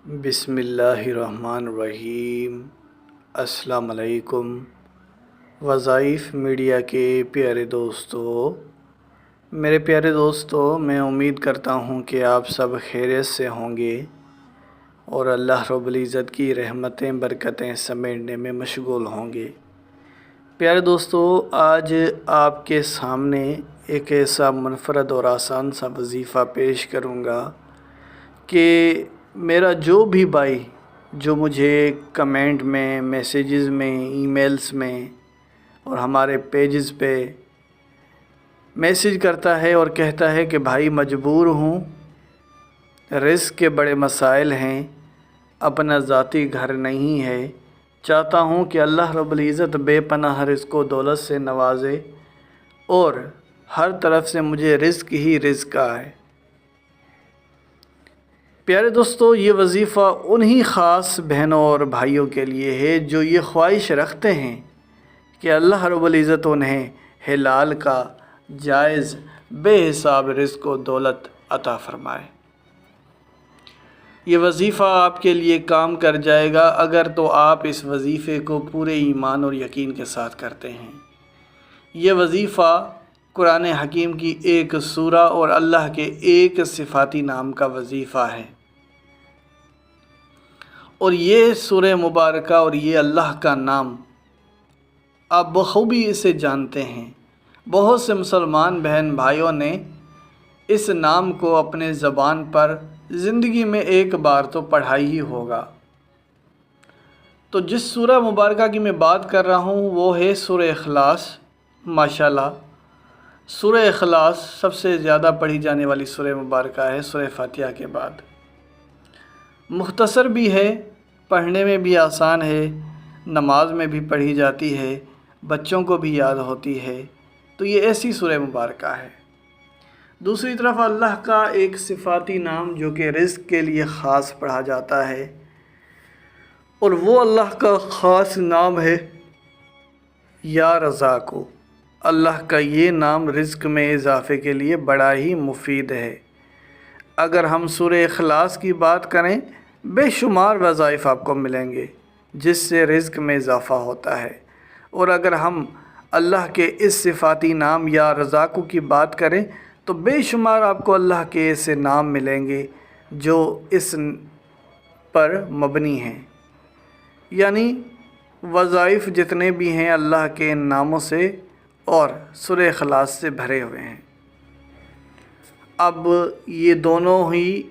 بسم اللہ الرحمن الرحیم۔ السلام علیکم وظائف میڈیا کے پیارے دوستو، میرے پیارے دوستو، میں امید کرتا ہوں کہ آپ سب خیریت سے ہوں گے اور اللہ رب العزت کی رحمتیں برکتیں سمیٹنے میں مشغول ہوں گے۔ پیارے دوستو، آج آپ کے سامنے ایک ایسا منفرد اور آسان سا وظیفہ پیش کروں گا کہ میرا جو بھی بھائی جو مجھے کمنٹ میں، میسیجز میں، ای میلز میں اور ہمارے پیجز پہ میسیج کرتا ہے اور کہتا ہے کہ بھائی مجبور ہوں، رزق کے بڑے مسائل ہیں، اپنا ذاتی گھر نہیں ہے، چاہتا ہوں کہ اللہ رب العزت بے پناہ رزق و دولت سے نوازے اور ہر طرف سے مجھے رزق ہی رزق آئے۔ پیارے دوستو، یہ وظیفہ انہی خاص بہنوں اور بھائیوں کے لیے ہے جو یہ خواہش رکھتے ہیں کہ اللہ رب العزت انہیں حلال کا جائز بے حساب رزق و دولت عطا فرمائے۔ یہ وظیفہ آپ کے لیے کام کر جائے گا اگر تو آپ اس وظیفے کو پورے ایمان اور یقین کے ساتھ کرتے ہیں۔ یہ وظیفہ قرآن حکیم کی ایک سورہ اور اللہ کے ایک صفاتی نام کا وظیفہ ہے، اور یہ سورہ مبارکہ اور یہ اللہ کا نام آپ بخوبی اسے جانتے ہیں۔ بہت سے مسلمان بہن بھائیوں نے اس نام کو اپنے زبان پر زندگی میں ایک بار تو پڑھا ہی ہوگا۔ تو جس سورہ مبارکہ کی میں بات کر رہا ہوں وہ ہے سورہ اخلاص۔ ماشاءاللہ سورہ اخلاص سب سے زیادہ پڑھی جانے والی سورہ مبارکہ ہے سورہ فاتحہ کے بعد۔ مختصر بھی ہے، پڑھنے میں بھی آسان ہے، نماز میں بھی پڑھی جاتی ہے، بچوں کو بھی یاد ہوتی ہے، تو یہ ایسی سورہ مبارکہ ہے۔ دوسری طرف اللہ کا ایک صفاتی نام جو کہ رزق کے لیے خاص پڑھا جاتا ہے، اور وہ اللہ کا خاص نام ہے یا رزاق۔ اللہ کا یہ نام رزق میں اضافے کے لیے بڑا ہی مفید ہے۔ اگر ہم سورہ اخلاص کی بات کریں، بے شمار وظائف آپ کو ملیں گے جس سے رزق میں اضافہ ہوتا ہے، اور اگر ہم اللہ کے اس صفاتی نام یا رزاق کی بات کریں تو بے شمار آپ کو اللہ کے ایسے نام ملیں گے جو اس پر مبنی ہیں، یعنی وظائف جتنے بھی ہیں اللہ کے ان ناموں سے اور سورہ اخلاص سے بھرے ہوئے ہیں۔ اب یہ دونوں ہی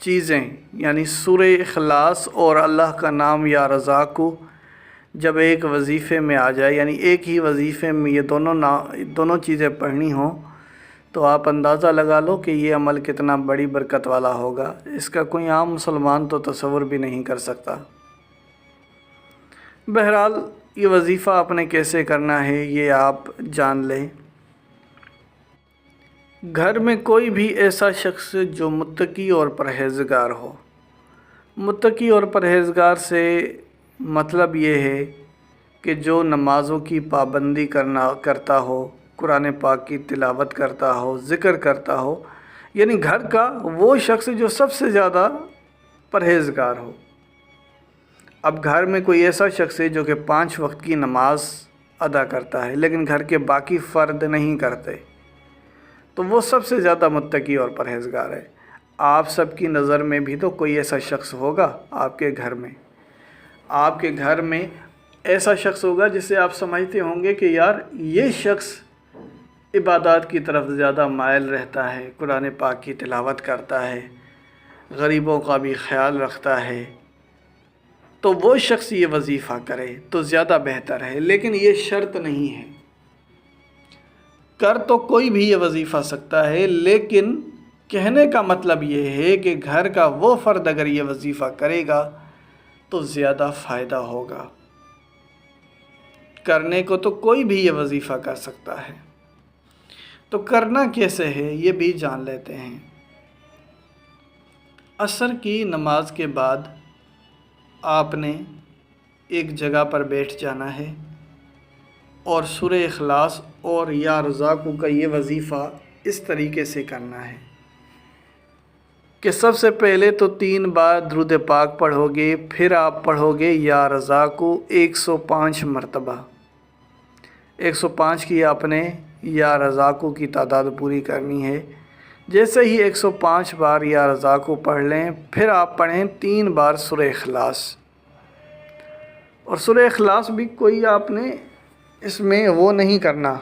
چیزیں یعنی سورہ اخلاص اور اللہ کا نام یا رزاق جب ایک وظیفے میں آ جائے، یعنی ایک ہی وظیفے میں یہ دونوں چیزیں پڑھنی ہوں، تو آپ اندازہ لگا لو کہ یہ عمل کتنا بڑی برکت والا ہوگا۔ اس کا کوئی عام مسلمان تو تصور بھی نہیں کر سکتا۔ بہرحال یہ وظیفہ آپ نے کیسے کرنا ہے یہ آپ جان لیں۔ گھر میں کوئی بھی ایسا شخص جو متقی اور پرہیزگار ہو۔ متقی اور پرہیزگار سے مطلب یہ ہے کہ جو نمازوں کی پابندی کرتا ہو، قرآن پاک کی تلاوت کرتا ہو، ذکر کرتا ہو، یعنی گھر کا وہ شخص جو سب سے زیادہ پرہیزگار ہو۔ اب گھر میں کوئی ایسا شخص ہے جو کہ 5 وقت کی نماز ادا کرتا ہے لیکن گھر کے باقی فرد نہیں کرتے، تو وہ سب سے زیادہ متقی اور پرہیزگار ہے۔ آپ سب کی نظر میں بھی تو کوئی ایسا شخص ہوگا آپ کے گھر میں، آپ کے گھر میں ایسا شخص ہوگا جسے آپ سمجھتے ہوں گے کہ یار یہ شخص عبادات کی طرف زیادہ مائل رہتا ہے، قرآن پاک کی تلاوت کرتا ہے، غریبوں کا بھی خیال رکھتا ہے، تو وہ شخص یہ وظیفہ کرے تو زیادہ بہتر ہے۔ لیکن یہ شرط نہیں ہے، کر تو کوئی بھی یہ وظیفہ سکتا ہے، لیکن کہنے کا مطلب یہ ہے کہ گھر کا وہ فرد اگر یہ وظیفہ کرے گا تو زیادہ فائدہ ہوگا۔ کرنے کو تو کوئی بھی یہ وظیفہ کر سکتا ہے، تو کرنا کیسے ہے یہ بھی جان لیتے ہیں۔ عصر کی نماز کے بعد آپ نے ایک جگہ پر بیٹھ جانا ہے اور سورہ اخلاص اور یا رزاق کا یہ وظیفہ اس طریقے سے کرنا ہے کہ سب سے پہلے تو 3 بار درود پاک پڑھوگے، پھر آپ پڑھوگے یا رضا کو 105 مرتبہ۔ 105 کی آپ نے یا رضا کو کی تعداد پوری کرنی ہے۔ جیسے ہی 105 بار یا رضا کو پڑھ لیں، پھر آپ پڑھیں 3 بار سورہ اخلاص۔ اور سورہ اخلاص بھی کوئی آپ نے اس میں وہ نہیں کرنا،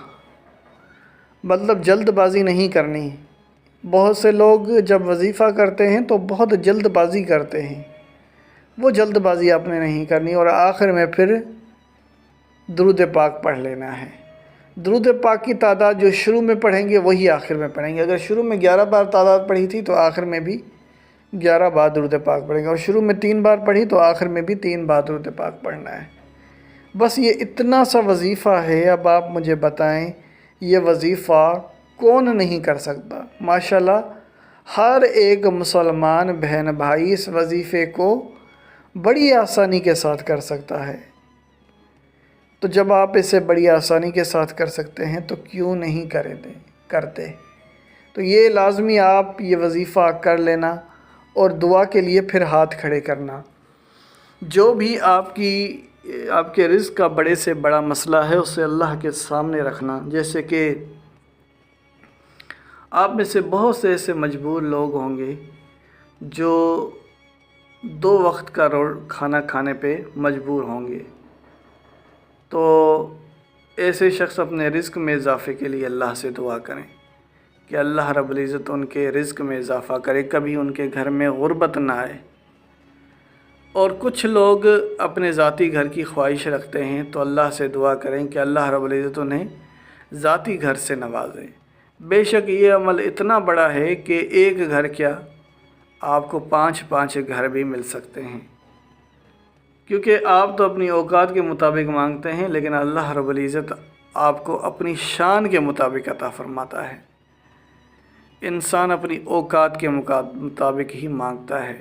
مطلب جلد بازی نہیں کرنی۔ بہت سے لوگ جب وظیفہ کرتے ہیں تو بہت جلد بازی کرتے ہیں، وہ جلد بازی آپ نے نہیں کرنی، اور آخر میں پھر درود پاک پڑھ لینا ہے۔ درود پاک کی تعداد جو شروع میں پڑھیں گے وہی آخر میں پڑھیں گے۔ اگر شروع میں 11 بار تعداد پڑھی تھی تو آخر میں بھی 11 بار درود پاک پڑھیں گے، اور شروع میں 3 بار پڑھی تو آخر میں بھی 3 بار درود پاک پڑھنا ہے۔ بس یہ اتنا سا وظیفہ ہے۔ اب آپ مجھے بتائیں یہ وظیفہ کون نہیں کر سکتا؟ ماشاءاللہ ہر ایک مسلمان بہن بھائی اس وظیفے کو بڑی آسانی کے ساتھ کر سکتا ہے۔ تو جب آپ اسے بڑی آسانی کے ساتھ کر سکتے ہیں تو کیوں نہیں کرتے؟ تو یہ لازمی آپ یہ وظیفہ کر لینا، اور دعا کے لیے پھر ہاتھ کھڑے کرنا۔ جو بھی آپ کے رزق کا بڑے سے بڑا مسئلہ ہے اسے اللہ کے سامنے رکھنا۔ جیسے کہ آپ میں سے بہت سے ایسے مجبور لوگ ہوں گے جو 2 وقت کا کھانا کھانے پہ مجبور ہوں گے، تو ایسے شخص اپنے رزق میں اضافے کے لیے اللہ سے دعا کریں کہ اللہ رب العزت ان کے رزق میں اضافہ کرے، کبھی ان کے گھر میں غربت نہ آئے۔ اور کچھ لوگ اپنے ذاتی گھر کی خواہش رکھتے ہیں تو اللہ سے دعا کریں کہ اللہ رب العزت انہیں ذاتی گھر سے نوازے۔ بے شک یہ عمل اتنا بڑا ہے کہ ایک گھر کیا آپ کو 5 گھر بھی مل سکتے ہیں، کیونکہ آپ تو اپنی اوقات کے مطابق مانگتے ہیں، لیکن اللہ رب العزت آپ کو اپنی شان کے مطابق عطا فرماتا ہے۔ انسان اپنی اوقات کے مطابق ہی مانگتا ہے۔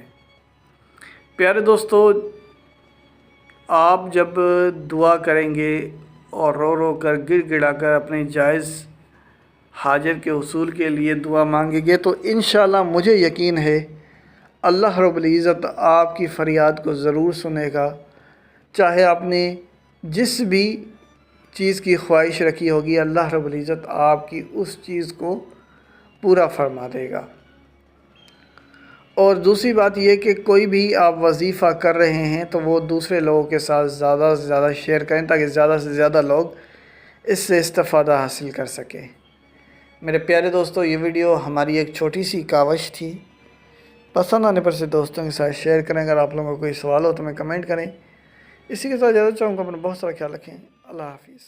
پیارے دوستو، آپ جب دعا کریں گے اور رو رو کر گڑ گڑا کر اپنے جائز حاجت کے حصول کے لیے دعا مانگیں گے تو انشاءاللہ مجھے یقین ہے اللہ رب العزت آپ کی فریاد کو ضرور سنے گا۔ چاہے آپ نے جس بھی چیز کی خواہش رکھی ہوگی، اللہ رب العزت آپ کی اس چیز کو پورا فرما دے گا۔ اور دوسری بات یہ کہ کوئی بھی آپ وظیفہ کر رہے ہیں تو وہ دوسرے لوگوں کے ساتھ زیادہ سے زیادہ شیئر کریں تاکہ زیادہ سے زیادہ لوگ اس سے استفادہ حاصل کر سکیں۔ میرے پیارے دوستو، یہ ویڈیو ہماری ایک چھوٹی سی کاوش تھی، پسند آنے پر سے دوستوں کے ساتھ شیئر کریں۔ اگر آپ لوگوں کو کوئی سوال ہو تو میں کمنٹ کریں۔ اسی کے ساتھ زیادہ چاہوں گا، اپنا بہت سارا خیال رکھیں۔ اللہ حافظ۔